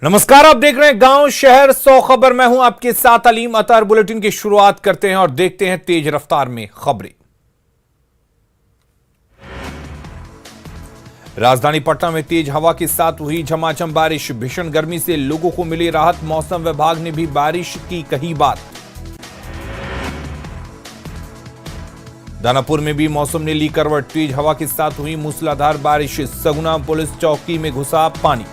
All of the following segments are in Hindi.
नमस्कार, आप देख रहे हैं गांव शहर 100 खबर। मैं हूं आपके साथ अलीम अतार। बुलेटिन की शुरुआत करते हैं और देखते हैं तेज रफ्तार में खबरें। राजधानी पटना में तेज हवा के साथ हुई झमाझम बारिश। भीषण गर्मी से लोगों को मिली राहत। मौसम विभाग ने भी बारिश की कही बात। दानापुर में भी मौसम ने ली करवट। तेज हवा के साथ हुई मूसलाधार बारिश। सगुना पुलिस चौकी में घुसा पानी।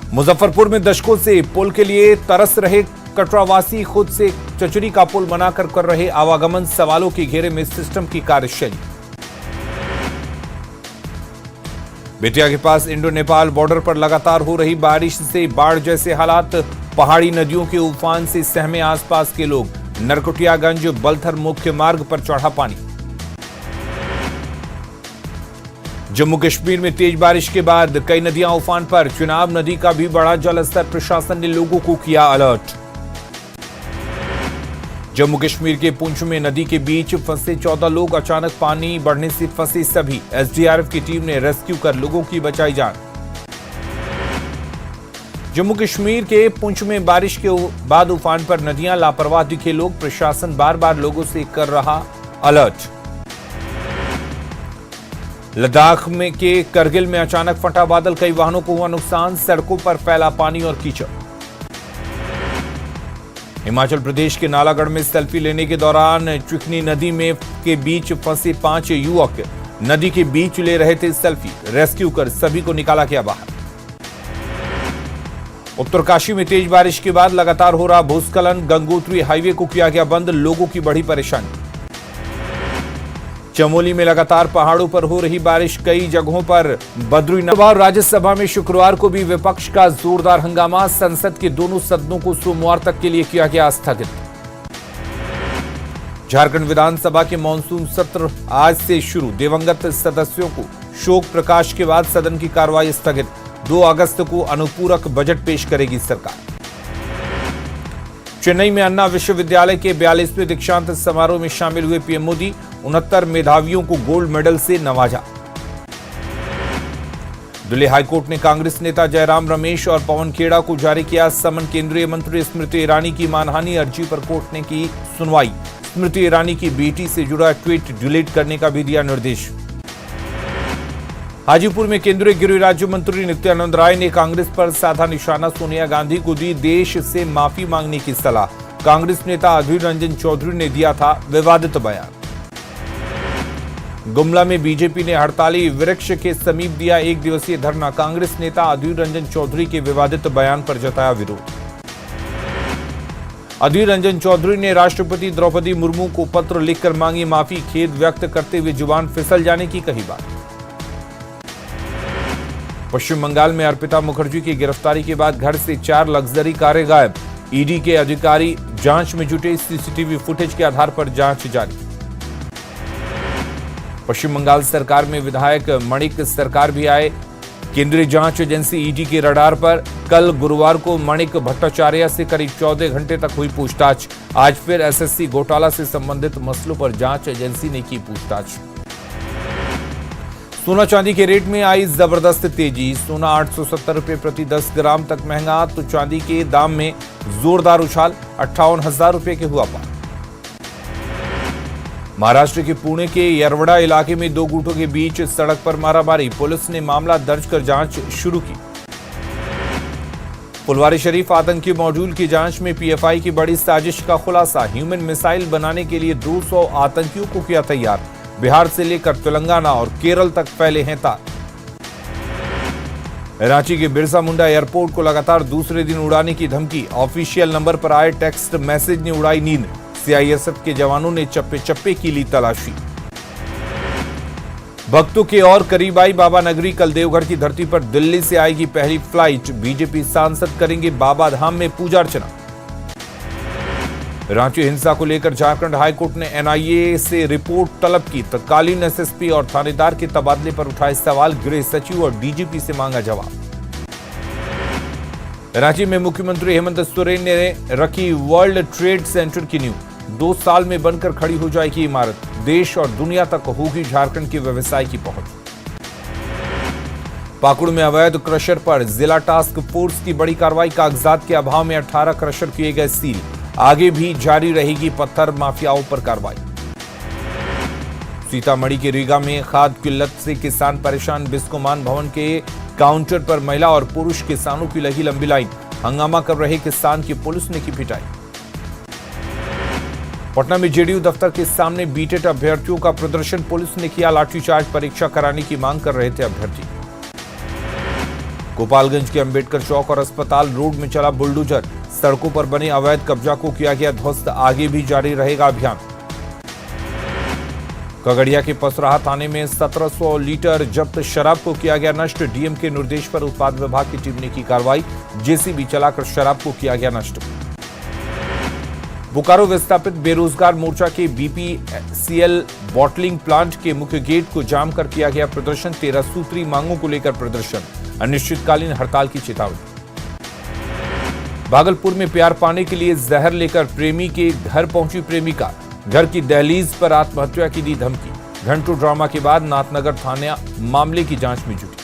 मुजफ्फरपुर में दशकों से पुल के लिए तरस रहे कटरावासी खुद से चचरी का पुल बनाकर कर रहे आवागमन। सवालों के घेरे में सिस्टम की कार्यशैली। बेतिया के पास इंडो नेपाल बॉर्डर पर लगातार हो रही बारिश से बाढ़ जैसे हालात। पहाड़ी नदियों के उफान से सहमे आसपास के लोग। नरकटियागंज बलथर मुख्य मार्ग पर चढ़ा पानी। जम्मू कश्मीर में तेज बारिश के बाद कई नदियां उफान पर। चिनाब नदी का भी बढ़ा जलस्तर। प्रशासन ने लोगों को किया अलर्ट। जम्मू कश्मीर के पुंछ में नदी के बीच फंसे 14 लोग। अचानक पानी बढ़ने से फंसे सभी। एसडीआरएफ की टीम ने रेस्क्यू कर लोगों की बचाई जान। जम्मू कश्मीर के पुंछ में बारिश के बाद उफान पर नदियां। लापरवाह दिखे लोग। प्रशासन बार बार लोगों से कर रहा अलर्ट। लद्दाख में के करगिल में अचानक फटा बादल। कई वाहनों को हुआ नुकसान। सड़कों पर फैला पानी और कीचड़। हिमाचल प्रदेश के नालागढ़ में सेल्फी लेने के दौरान चिकनी नदी में के बीच फंसे 5 युवक। नदी के बीच ले रहे थे सेल्फी। रेस्क्यू कर सभी को निकाला गया बाहर। उत्तरकाशी में तेज बारिश के बाद लगातार हो रहा भूस्खलन। गंगोत्री हाईवे को किया गया बंद। लोगों की बढ़ी परेशानी। चमोली में लगातार पहाड़ों पर हो रही बारिश। कई जगहों पर बद्रीनाथ। और राज्यसभा में शुक्रवार को भी विपक्ष का जोरदार हंगामा। संसद के दोनों सदनों को सोमवार तक के लिए किया गया स्थगित। झारखंड विधानसभा के मानसून सत्र आज से शुरू। दिवंगत सदस्यों को शोक प्रकाश के बाद सदन की कार्रवाई स्थगित। 2 अगस्त को अनुपूरक बजट पेश करेगी सरकार। चेन्नई में अन्ना विश्वविद्यालय के 42वें दीक्षांत समारोह में शामिल हुए पीएम मोदी। 69 मेधावियों को गोल्ड मेडल से नवाजा। दिल्ली हाईकोर्ट ने कांग्रेस नेता जयराम रमेश और पवन खेड़ा को जारी किया समन। केंद्रीय मंत्री स्मृति ईरानी की मानहानि अर्जी पर कोर्ट ने की सुनवाई। स्मृति ईरानी की बेटी से जुड़ा ट्वीट डिलीट करने का भी दिया निर्देश। हाजीपुर में केंद्रीय गृह राज्य मंत्री नित्यानंद राय ने कांग्रेस पर साधा निशाना। सोनिया गांधी को दी देश से माफी मांगने की सलाह। कांग्रेस नेता अधीर रंजन चौधरी ने दिया था विवादित बयान। गुमला में बीजेपी ने हड़ताली वृक्ष के समीप दिया 1 दिवसीय धरना। कांग्रेस नेता अधीर रंजन चौधरी के विवादित बयान पर जताया विरोध। अधीर रंजन चौधरी ने राष्ट्रपति द्रौपदी मुर्मू को पत्र लिखकर मांगी माफी। खेद व्यक्त करते हुए जुबान फिसल जाने की कही बात। पश्चिम बंगाल में अर्पिता मुखर्जी की गिरफ्तारी के बाद घर से 4 लग्जरी कारें गायब। ईडी के अधिकारी जांच में जुटे। सीसीटीवी फुटेज के आधार पर जांच जारी। पश्चिम बंगाल सरकार में विधायक मणिक सरकार भी आए। केंद्रीय जांच एजेंसी ईडी के रडार पर। कल गुरुवार को मणिक भट्टाचार्य से करीब 14 घंटे तक हुई पूछताछ। आज फिर एसएससी घोटाला से संबंधित मसलों पर जांच एजेंसी ने की पूछताछ। सोना चांदी के रेट में आई जबरदस्त तेजी। सोना 870 रुपये प्रति 10 ग्राम तक महंगा तो चांदी के दाम में जोरदार उछाल। 58,000 रुपये के हुआ पार। महाराष्ट्र के पुणे के यरवड़ा इलाके में 2 गुटों के बीच सड़क पर मारामारी। पुलिस ने मामला दर्ज कर जांच शुरू की। फुलवारी शरीफ आतंकी मॉड्यूल की जांच में पीएफआई की बड़ी साजिश का खुलासा। ह्यूमन मिसाइल बनाने के लिए 200 आतंकियों को किया तैयार। बिहार से लेकर तेलंगाना और केरल तक फैले हैं तार। रांची के बिरसा मुंडा एयरपोर्ट को लगातार दूसरे दिन उड़ाने की धमकी। ऑफिशियल नंबर पर आए टेक्स्ट मैसेज ने उड़ाई नींद। सीआईएसएफ के जवानों ने चप्पे चप्पे की ली तलाशी। भक्तों के और करीब आई बाबा नगरी। कल देवघर की धरती पर दिल्ली से आएगी पहली फ्लाइट। बीजेपी सांसद करेंगे बाबा धाम में पूजा अर्चना। रांची हिंसा को लेकर झारखंड हाईकोर्ट ने एनआईए से रिपोर्ट तलब की। तत्कालीन एसएसपी और थानेदार के तबादले पर उठाए सवाल। गृह सचिव और डीजीपी से मांगा जवाब। रांची में मुख्यमंत्री हेमंत सोरेन ने रखी वर्ल्ड ट्रेड सेंटर की नींव। 2 साल में बनकर खड़ी हो जाएगी इमारत। देश और दुनिया तक होगी झारखंड के व्यवसाय की पहुंच। पाकुड़ में अवैध क्रशर पर जिला टास्क फोर्स की बड़ी कार्रवाई। कागजात के अभाव में 18 क्रशर किए गए सील। आगे भी जारी रहेगी पत्थर माफियाओं पर कार्रवाई। सीतामढ़ी के रीगा में खाद किल्लत से किसान परेशान। बिस्कोमान भवन के काउंटर पर महिला और पुरुष किसानों की लगी लंबी लाइन। हंगामा कर रहे किसान की पुलिस ने की पिटाई। पटना में जेडीयू दफ्तर के सामने बीटेट अभ्यर्थियों का प्रदर्शन। पुलिस ने किया लाठीचार्ज। परीक्षा कराने की मांग कर रहे थे अभ्यर्थी। गोपालगंज के अंबेडकर चौक और अस्पताल रोड में चला बुलडोजर। सड़कों पर बने अवैध कब्जा को किया गया ध्वस्त। आगे भी जारी रहेगा अभियान। खगड़िया के पसराहा थाने में 1700 लीटर जब्त शराब को किया गया नष्ट। डीएम के निर्देश पर उत्पाद विभाग की टीम ने की कार्रवाई। जेसीबी चलाकर शराब को किया गया नष्ट। बोकारो विस्थापित बेरोजगार मोर्चा के बीपीसीएल बॉटलिंग प्लांट के मुख्य गेट को जाम कर किया गया प्रदर्शन। 13 सूत्री मांगों को लेकर प्रदर्शन। अनिश्चितकालीन हड़ताल की चेतावनी। भागलपुर में प्यार पाने के लिए जहर लेकर प्रेमी के घर पहुंची प्रेमिका। घर की दहलीज पर आत्महत्या की दी धमकी। घंटों ड्रामा के बाद नाथनगर थाना मामले की जांच में जुटी।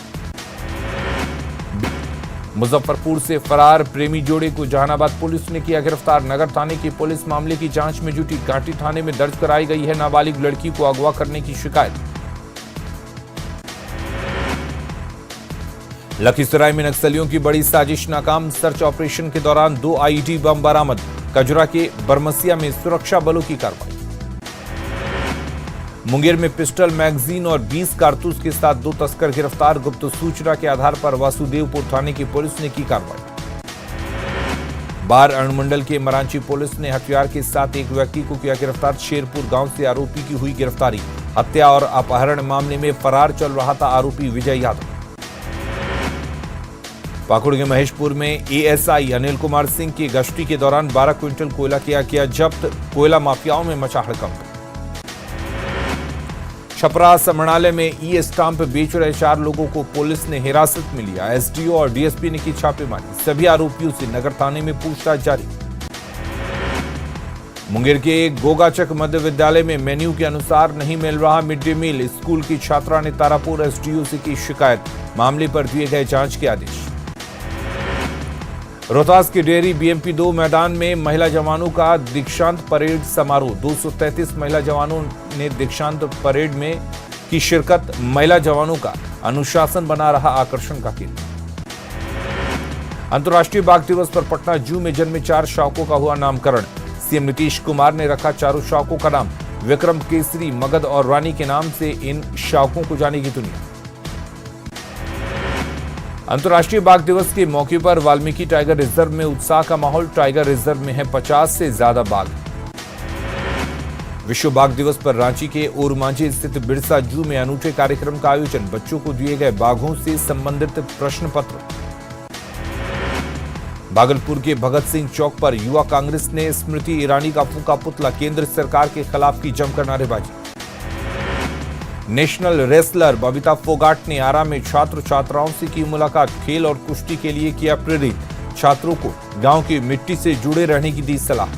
मुजफ्फरपुर से फरार प्रेमी जोड़े को जहानाबाद पुलिस ने किया गिरफ्तार। नगर थाने की पुलिस मामले की जांच में जुटी। कांटी थाने में दर्ज कराई गई है नाबालिग लड़की को अगवा करने की शिकायत। लखीसराय में नक्सलियों की बड़ी साजिश नाकाम। सर्च ऑपरेशन के दौरान 2 आईईडी बम बरामद। कजरा के बरमसिया में सुरक्षा बलों की कार्रवाई। मुंगेर में पिस्टल, मैगजीन और 20 कारतूस के साथ 2 तस्कर गिरफ्तार। गुप्त सूचना के आधार पर वासुदेवपुर थाने की पुलिस ने की कार्रवाई। बार अनुमंडल के मरांची पुलिस ने हथियार के साथ एक व्यक्ति को किया गिरफ्तार। शेरपुर गांव से आरोपी की हुई गिरफ्तारी। हत्या और अपहरण मामले में फरार चल रहा था आरोपी विजय यादव। पाकुड़ के महेशपुर में एएसआई अनिल कुमार सिंह की गश्ती के दौरान 12 क्विंटल कोयला किया जब्त। कोयला माफियाओं में मचा हड़कंप। छपरा समरणालय में ई स्टाम्प बेच रहे 4 लोगों को पुलिस ने हिरासत में लिया। एसडीओ और डीएसपी ने की छापेमारी। सभी आरोपियों से नगर थाने में पूछताछ जारी। मुंगेर के गोगाचक मध्य विद्यालय में मेन्यू के अनुसार नहीं मिल रहा मिड डे मील। स्कूल की छात्रा ने तारापुर एसडीओ से की शिकायत। मामले पर दिए गए जांच के आदेश। रोहतास के डेयरी बीएमपी 2 मैदान में महिला जवानों का दीक्षांत परेड समारोह। 233 महिला जवानों ने दीक्षांत परेड में की शिरकत। महिला जवानों का अनुशासन बना रहा आकर्षण का केंद्र। अंतर्राष्ट्रीय बाघ दिवस पर पटना जू में जन्मे 4 शावकों का हुआ नामकरण। सीएम नीतीश कुमार ने रखा चारों शावकों का नाम। विक्रम, केसरी, मगध और रानी के नाम से इन शावकों को जानेगी दुनिया। अंतर्राष्ट्रीय बाघ दिवस के मौके पर वाल्मीकि टाइगर रिजर्व में उत्साह का माहौल। टाइगर रिजर्व में है 50 से ज्यादा बाघ। विश्व बाघ दिवस पर रांची के ओरमांझी स्थित बिरसा जू में अनूठे कार्यक्रम का आयोजन। बच्चों को दिए गए बाघों से संबंधित प्रश्न पत्र। भागलपुर के भगत सिंह चौक पर युवा कांग्रेस ने स्मृति ईरानी का फूंका पुतला। केंद्र सरकार के खिलाफ की जमकर नारेबाजी। नेशनल रेसलर बबीता फोगाट ने आरा में छात्र छात्राओं से की मुलाकात। खेल और कुश्ती के लिए किया प्रेरित। छात्रों को गांव की मिट्टी से जुड़े रहने की दी सलाह।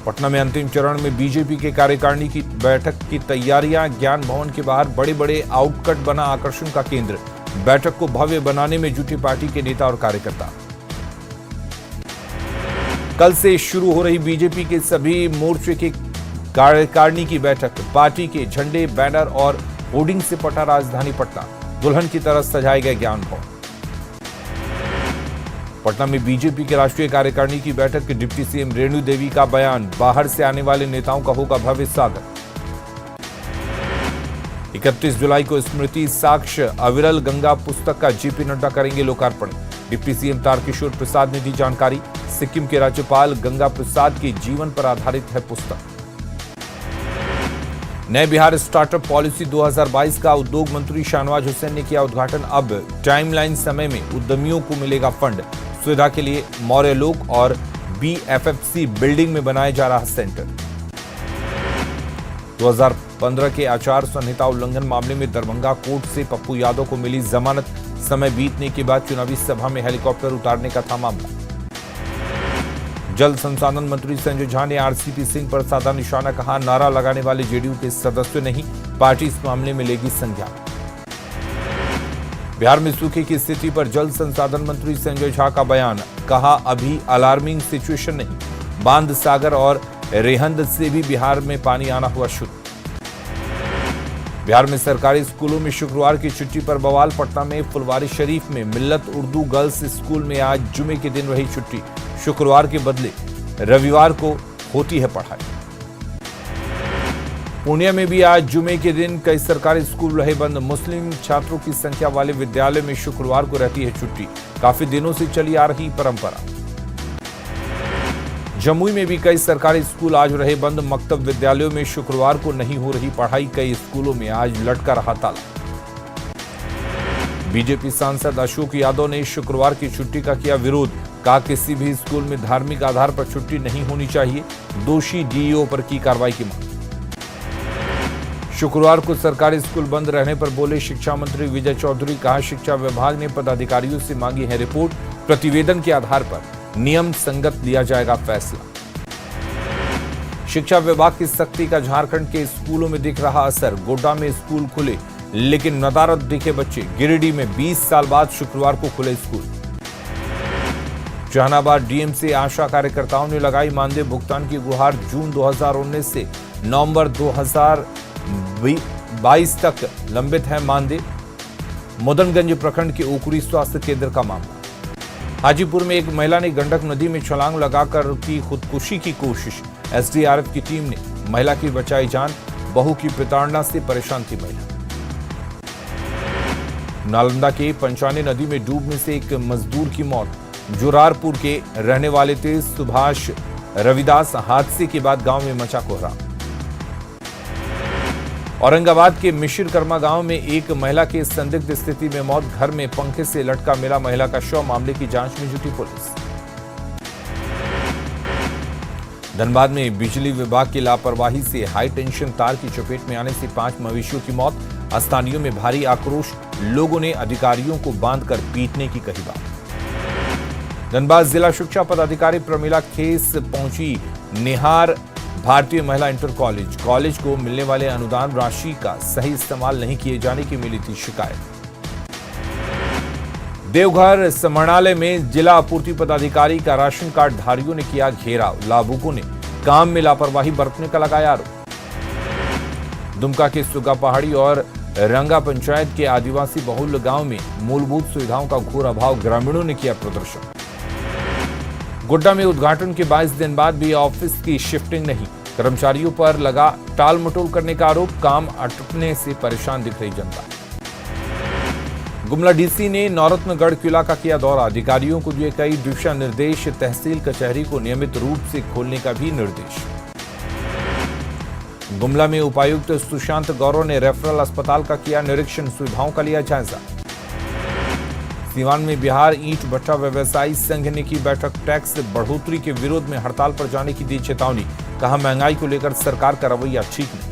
पटना में अंतिम चरण में बीजेपी के कार्यकारिणी की बैठक की तैयारियां। ज्ञान भवन के बाहर बड़े बड़े आउटकट बना आकर्षण का केंद्र। बैठक को भव्य बनाने में जुटी पार्टी के नेता और कार्यकर्ता। कल से शुरू हो रही बीजेपी के सभी मोर्चे के कार्यकारिणी की बैठक। पार्टी के झंडे, बैनर और होर्डिंग से पटा राजधानी पटना। दुल्हन की तरह सजाए गए ज्ञान भवन। पटना में बीजेपी के राष्ट्रीय कार्यकारिणी की बैठक। डिप्टी सीएम रेणु देवी का बयान। बाहर से आने वाले नेताओं का होगा भव्य स्वागत। 31 जुलाई को स्मृति साक्ष्य अविरल गंगा पुस्तक का जेपी नड्डा करेंगे लोकार्पण। डिप्टी सीएम तारकिशोर प्रसाद ने दी जानकारी। सिक्किम के राज्यपाल गंगा प्रसाद के जीवन पर आधारित है पुस्तक। नए बिहार स्टार्टअप पॉलिसी 2022 का उद्योग मंत्री शाहनवाज हुसैन ने किया उद्घाटन। अब टाइमलाइन समय में उद्यमियों को मिलेगा फंड। सुविधा के लिए मौर्य लोक और बीएफएफसी बिल्डिंग में बनाया जा रहा सेंटर। 2015 के आचार संहिता उल्लंघन मामले में दरभंगा कोर्ट से पप्पू यादव को मिली जमानत। समय बीतने के बाद चुनावी सभा में हेलीकॉप्टर उतारने का था मामला। जल संसाधन मंत्री संजय झा ने आरसीपी सिंह पर साधा निशाना। कहा, नारा लगाने वाले जेडीयू के सदस्य नहीं, पार्टी इस मामले में लेगी संज्ञान। बिहार में सूखे की स्थिति पर जल संसाधन मंत्री संजय झा का बयान, कहा अभी अलार्मिंग सिचुएशन नहीं, बांध सागर और रेहंद से भी बिहार में पानी आना हुआ शुरू। बिहार में सरकारी स्कूलों में शुक्रवार की छुट्टी पर बवाल। पटना में फुलवारी शरीफ में मिल्लत उर्दू गर्ल्स स्कूल में आज जुमे के दिन रही छुट्टी, शुक्रवार के बदले रविवार को होती है पढ़ाई। पूर्णिया में भी आज जुमे के दिन कई सरकारी स्कूल रहे बंद। मुस्लिम छात्रों की संख्या वाले विद्यालय में शुक्रवार को रहती है छुट्टी, काफी दिनों से चली आ रही परंपरा। जमुई में भी कई सरकारी स्कूल आज रहे बंद। मकतब विद्यालयों में शुक्रवार को नहीं हो रही पढ़ाई, कई स्कूलों में आज लटका रहा ताला। बीजेपी सांसद अशोक यादव ने शुक्रवार की छुट्टी का किया विरोध, कहा किसी भी स्कूल में धार्मिक आधार पर छुट्टी नहीं होनी चाहिए, दोषी डीईओ पर की कार्रवाई की मांग। शुक्रवार को सरकारी स्कूल बंद रहने पर बोले शिक्षा मंत्री विजय चौधरी, कहा शिक्षा विभाग ने पदाधिकारियों से मांगी है रिपोर्ट, प्रतिवेदन के आधार पर नियम संगत लिया जाएगा फैसला। शिक्षा विभाग की सख्ती का झारखंड के स्कूलों में दिख रहा असर। गोड्डा में स्कूल खुले लेकिन नदारद दिखे बच्चे। गिरिडीह में 20 साल बाद शुक्रवार को खुले स्कूल। जहानाबाद डीएम से आशा कार्यकर्ताओं ने लगाई मानदेय भुगतान की गुहार। जून 2019 से नवंबर 2022 तक लंबित है मानदेय। मदनगंज प्रखंड के ओकुरी स्वास्थ्य केंद्र का मामला। हाजीपुर में एक महिला ने गंडक नदी में छलांग लगाकर की खुदकुशी की कोशिश। एसडीआरएफ की टीम ने महिला की बचाई जान। बहू की प्रताड़ना से परेशान थी महिला। नालंदा के पंचाने नदी में डूबने से एक मजदूर की मौत। जुरारपुर के रहने वाले थे सुभाष रविदास। हादसे के बाद गांव में मचा कोहराम। औरंगाबाद के मिश्रकर्मा गांव में एक महिला की संदिग्ध स्थिति में मौत। घर में पंखे से लटका मिला महिला का शव। मामले की जांच में जुटी पुलिस। धनबाद में बिजली विभाग की लापरवाही से हाई टेंशन तार की चपेट में आने से 5 मवेशियों की मौत। स्थानीयों में भारी आक्रोश। लोगों ने अधिकारियों को बांधकर पीटने की कही बात। धनबाद जिला शिक्षा पदाधिकारी प्रमिला खेस पहुंची निहार भारतीय महिला इंटर कॉलेज को मिलने वाले अनुदान राशि का सही इस्तेमाल नहीं किए जाने की मिली थी शिकायत। देवघर समाहरणालय में जिला आपूर्ति पदाधिकारी का राशन कार्ड धारियों ने किया घेराव। लाभुकों ने काम में लापरवाही बरतने का लगाया आरोप। दुमका के सुगा पहाड़ी और रंगा पंचायत के आदिवासी बहुल गांव में मूलभूत सुविधाओं का घोर अभाव। ग्रामीणों ने किया प्रदर्शन। गोड्डा में उद्घाटन के 22 दिन बाद भी ऑफिस की शिफ्टिंग नहीं। कर्मचारियों पर लगा टाल मटोल करने का आरोप। काम अटकने से परेशान दिख रही जनता। गुमला डीसी ने नौरत्नगढ़ किला का किया दौरा। अधिकारियों को दिए कई दिशा निर्देश। तहसील कचहरी को नियमित रूप से खोलने का भी निर्देश। गुमला में उपायुक्त सुशांत गौरव ने रेफरल अस्पताल का किया निरीक्षण। सुविधाओं का लिया जायजा। सीवान में बिहार ईंट भट्ठा व्यवसायी संघ ने की बैठक। टैक्स बढ़ोतरी के विरोध में हड़ताल पर जाने की दी चेतावनी। कहा महंगाई को लेकर सरकार का रवैया ठीक नहीं।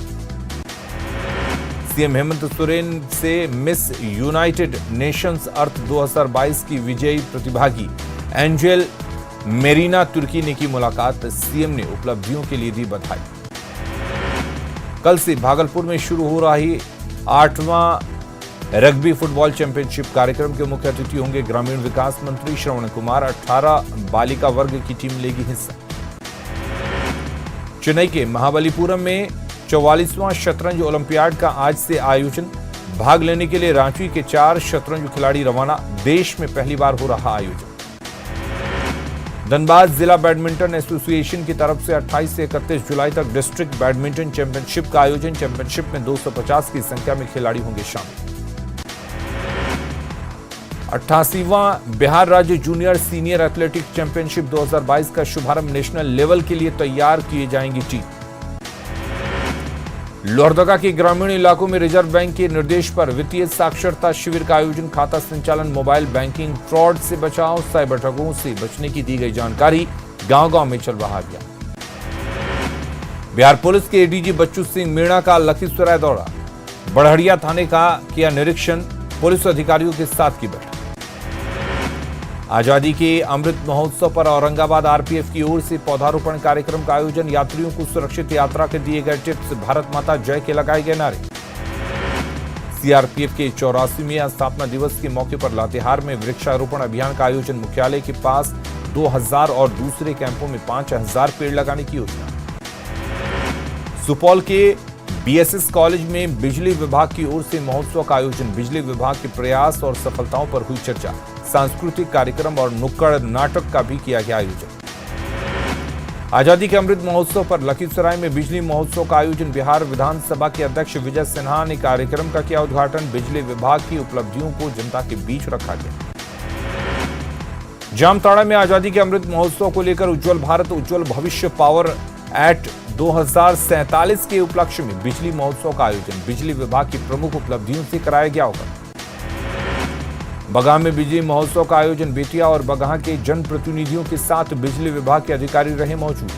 सीएम हेमंत सोरेन से मिस यूनाइटेड नेशंस अर्थ 2022 की विजयी प्रतिभागी एंजेल मेरीना तुर्की ने की मुलाकात। सीएम ने उपलब्धियों के लिए दी बधाई। कल से भागलपुर में शुरू हो रही 8वां रग्बी फुटबॉल चैंपियनशिप। कार्यक्रम के मुख्य अतिथि होंगे ग्रामीण विकास मंत्री श्रवण कुमार। 18 बालिका वर्ग की टीम लेगी हिस्सा। चेन्नई के महाबलीपुरम में 44वां शतरंज ओलंपियाड का आज से आयोजन। भाग लेने के लिए रांची के 4 शतरंज खिलाड़ी रवाना। देश में पहली बार हो रहा आयोजन। धनबाद जिला बैडमिंटन एसोसिएशन की तरफ से 28 से 31 जुलाई तक डिस्ट्रिक्ट बैडमिंटन चैंपियनशिप का आयोजन। चैंपियनशिप में 250 की संख्या में खिलाड़ी होंगे शामिल। 88वां बिहार राज्य जूनियर सीनियर एथलेटिक्स चैंपियनशिप 2022 का शुभारंभ। नेशनल लेवल के लिए तैयार किए जाएंगी टीम। लोहरदगा के ग्रामीण इलाकों में रिजर्व बैंक के निर्देश पर वित्तीय साक्षरता शिविर का आयोजन। खाता संचालन, मोबाइल बैंकिंग, फ्रॉड से बचाव, साइबर ठगों से बचने की दी गई जानकारी। गांव-गांव में चल रहा अभियान। बिहार पुलिस के एडीजी बच्चू सिंह मीणा का लखीसराय दौरा। बढ़हरिया थाने का किया निरीक्षण। पुलिस अधिकारियों के साथ की बैठक। आजादी के अमृत महोत्सव पर औरंगाबाद आरपीएफ की ओर से पौधारोपण कार्यक्रम का आयोजन। यात्रियों को सुरक्षित यात्रा के दिए गए टिप्स। भारत माता जय के लगाए गए नारे। सीआरपीएफ के 84वें स्थापना दिवस के मौके पर लातेहार में वृक्षारोपण अभियान का आयोजन। मुख्यालय के पास 2000 और दूसरे कैंपों में 5000 पेड़ लगाने की योजना। सुपौल के बीएसएस कॉलेज में बिजली विभाग की ओर से महोत्सव का आयोजन। बिजली विभाग के प्रयास और सफलताओं पर हुई चर्चा। सांस्कृतिक कार्यक्रम और नुक्कड़ नाटक का भी किया गया आयोजन। आजादी के अमृत महोत्सव पर लखीसराय में बिजली महोत्सव का आयोजन। बिहार विधानसभा के अध्यक्ष विजय सिन्हा ने कार्यक्रम का किया उद्घाटन। बिजली विभाग की उपलब्धियों को जनता के बीच रखा गया। जामताड़ा में आजादी के अमृत महोत्सव को लेकर उज्जवल भारत उज्जवल भविष्य पावर एट 2047 के उपलक्ष्य में बिजली महोत्सव का आयोजन। बिजली विभाग की प्रमुख उपलब्धियों से कराया गया होगा। बगहा में बिजली महोत्सव का आयोजन। बेटिया और बगहा के जनप्रतिनिधियों के साथ बिजली विभाग के अधिकारी रहे मौजूद।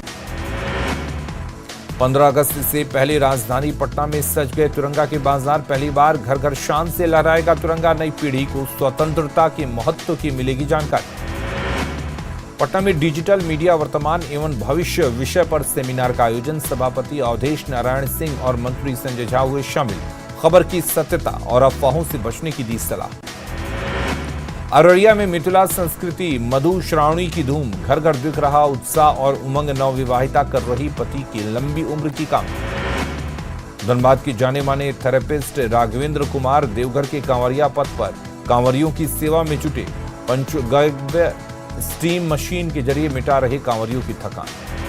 15 अगस्त से पहले राजधानी पटना में सज गए तिरंगा के बाजार। पहली बार घर घर शान से लहराएगा तिरंगा। नई पीढ़ी को स्वतंत्रता के महत्व की मिलेगी जानकारी। पटना में डिजिटल मीडिया वर्तमान एवं भविष्य विषय पर सेमिनार का आयोजन। सभापति अवधेश नारायण सिंह और मंत्री संजय झा हुए शामिल। खबर की सत्यता और अफवाहों से बचने की दी सलाह। अररिया में मिथिला संस्कृति मधु श्रावणी की धूम। घर घर दिख रहा उत्साह और उमंग। नवविवाहिता कर रही पति की लंबी उम्र की कामना। धनबाद के जाने माने थेरेपिस्ट राघवेंद्र कुमार देवघर के कांवरिया पथ पर कांवरियों की सेवा में जुटे। पंचगव्य स्टीम मशीन के जरिए मिटा रहे कांवरियों की थकान।